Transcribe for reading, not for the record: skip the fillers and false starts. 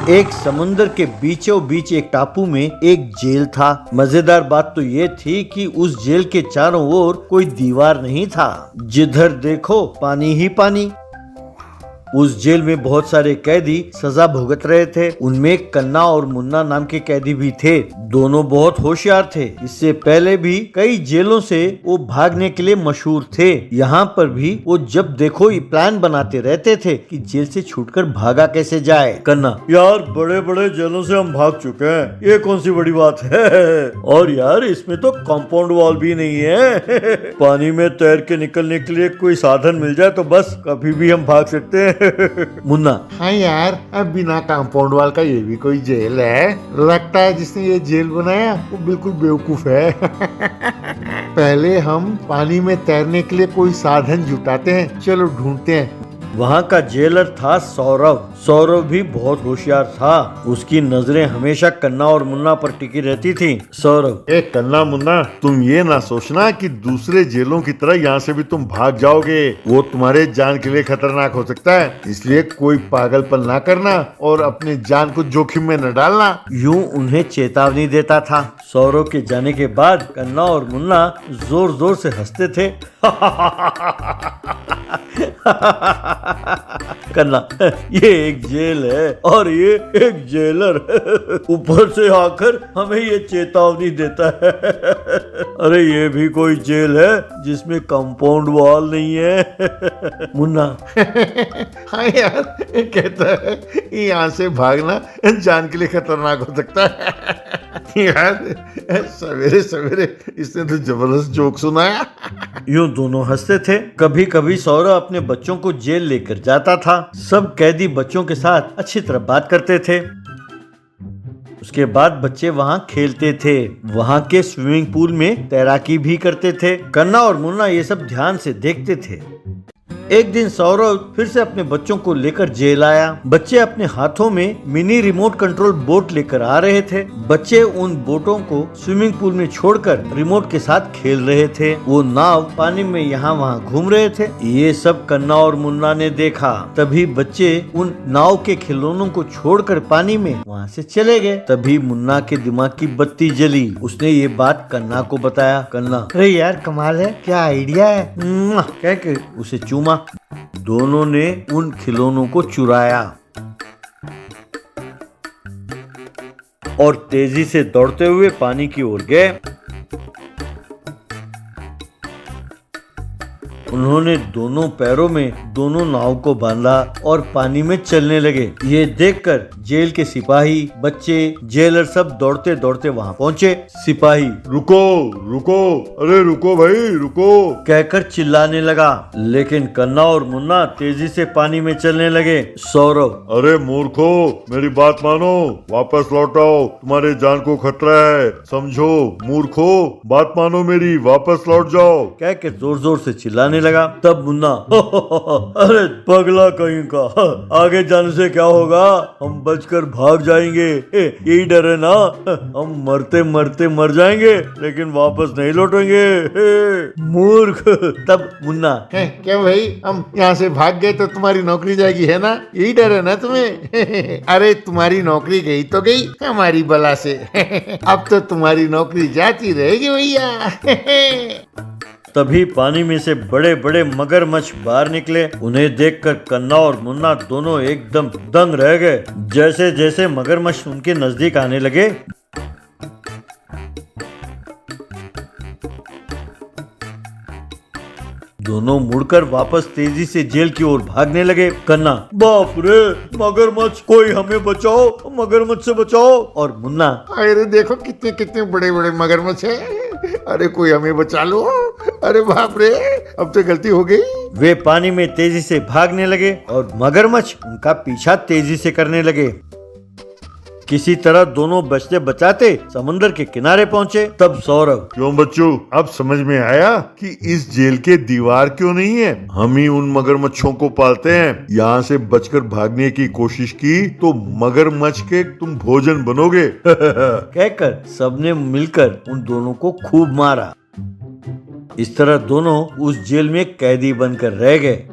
एक समुद्र के बीचों बीच एक टापू में एक जेल था। मजेदार बात तो ये थी कि उस जेल के चारों ओर कोई दीवार नहीं था। जिधर देखो पानी ही पानी। उस जेल में बहुत सारे कैदी सजा भुगत रहे थे। उनमें कन्ना और मुन्ना नाम के कैदी भी थे। दोनों बहुत होशियार थे। इससे पहले भी कई जेलों से वो भागने के लिए मशहूर थे। यहाँ पर भी वो जब देखो ये प्लान बनाते रहते थे कि जेल से छूटकर भागा कैसे जाए। कन्ना, यार बड़े बड़े जेलों से हम भाग चुके हैं, ये कौन सी बड़ी बात है। और यार इसमें तो कंपाउंड वॉल भी नहीं है। पानी में तैर के निकलने के लिए कोई साधन मिल जाए तो बस कभी भी हम भाग सकते हैं। मुन्ना, हाँ यार, अब बिना कंपाउंड वाल का ये भी कोई जेल है। लगता है जिसने ये जेल बनाया वो बिल्कुल बेवकूफ है। पहले हम पानी में तैरने के लिए कोई साधन जुटाते हैं, चलो ढूंढते हैं। वहाँ का जेलर था सौरभ। सौरभ भी बहुत होशियार था। उसकी नजरें हमेशा कन्ना और मुन्ना पर टिकी रहती थी। सौरभ, ए कन्ना मुन्ना, तुम ये ना सोचना कि दूसरे जेलों की तरह यहाँ से भी तुम भाग जाओगे। वो तुम्हारे जान के लिए खतरनाक हो सकता है, इसलिए कोई पागलपन ना करना और अपने जान को जोखिम में न डालना। यूं उन्हें चेतावनी देता था। सौरभ के जाने के बाद कन्ना और मुन्ना जोर जोर से हंसते थे। कन्ना, ये एक जेल है और ये एक जेलर ऊपर से आकर हमें ये चेतावनी देता है। अरे ये भी कोई जेल है जिसमें कंपाउंड वॉल नहीं है। मुन्ना, हाँ यार, कहता है यहाँ से भागना जान के लिए खतरनाक हो सकता है। यार सवेरे सवेरे इसने तो जबरदस्त जोक सुनाया। यूं दोनों हंसते थे। कभी कभी सौरभ अपने बच्चों को जेल लेकर जाता था। सब कैदी बच्चों के साथ अच्छी तरह बात करते थे। उसके बाद बच्चे वहाँ खेलते थे। वहाँ के स्विमिंग पूल में तैराकी भी करते थे। कन्ना और मुन्ना ये सब ध्यान से देखते थे। एक दिन सौरभ फिर से अपने बच्चों को लेकर जेल आया। बच्चे अपने हाथों में मिनी रिमोट कंट्रोल बोट लेकर आ रहे थे। बच्चे उन बोटों को स्विमिंग पूल में छोड़कर रिमोट के साथ खेल रहे थे। वो नाव पानी में यहाँ वहाँ घूम रहे थे। ये सब कन्ना और मुन्ना ने देखा। तभी बच्चे उन नाव के खिलौनों को छोड़कर पानी में वहाँ से चले गए। तभी मुन्ना के दिमाग की बत्ती जली। उसने ये बात कन्ना को बताया। कन्ना, अरे यार कमाल है, क्या आइडिया है। कह के उसे चूमा। दोनों ने उन खिलौनों को चुराया और तेजी से दौड़ते हुए पानी की ओर गए। उन्होंने दोनों पैरों में दोनों नाव को बांधा और पानी में चलने लगे। ये देखकर जेल के सिपाही, बच्चे, जेलर सब दौड़ते दौड़ते वहाँ पहुँचे। सिपाही, रुको रुको, अरे रुको भाई रुको, कहकर चिल्लाने लगा। लेकिन कन्ना और मुन्ना तेजी से पानी में चलने लगे। सौरभ, अरे मूर्खो, मेरी बात मानो, वापस लौट आओ, तुम्हारे जान को खतरा है, समझो। मूर्खो, बात मानो मेरी, वापस लौट जाओ, कह के जोर जोर से चिल्लाने लगा। तब मुन्ना, अरे पगला कहीं का, आगे जाने से क्या होगा, हम बचकर भाग जाएंगे, यही डर है ना। हम मरते मरते मर जाएंगे लेकिन वापस नहीं लौटेंगे, मूर्ख। तब मुन्ना, क्या भाई, हम यहाँ से भाग गए तो तुम्हारी नौकरी जाएगी, है ना, यही डर है ना तुम्हें। अरे तुम्हारी नौकरी गई तो गई हमारी बला से। अब तो तुम्हारी नौकरी जाती रहेगी भैया। तभी पानी में से बड़े बड़े मगरमच्छ बाहर निकले। उन्हें देखकर कन्ना और मुन्ना दोनों एकदम दंग रह गए। जैसे जैसे मगरमच्छ उनके नजदीक आने लगे, दोनों मुड़कर वापस तेजी से जेल की ओर भागने लगे। कन्ना, बाप रे मगरमच्छ, कोई हमें बचाओ, मगरमच्छ से बचाओ। और मुन्ना, अरे देखो कितने कितने बड़े बड़े मगरमच्छ हैं, अरे कोई हमें बचा लो। अरे बाप रे, अब तो गलती हो गई। वे पानी में तेजी से भागने लगे और मगरमच्छ उनका पीछा तेजी से करने लगे। किसी तरह दोनों बचते बचाते समुद्र के किनारे पहुंचे। तब सौरभ, क्यों बच्चों, अब समझ में आया कि इस जेल के दीवार क्यों नहीं है। हम ही उन मगरमच्छों को पालते हैं। यहाँ से बचकर भागने की कोशिश की तो मगरमच्छ के तुम भोजन बनोगे। कहकर सबने मिलकर उन दोनों को खूब मारा। इस तरह दोनों उस जेल में कैदी बनकर रह गए।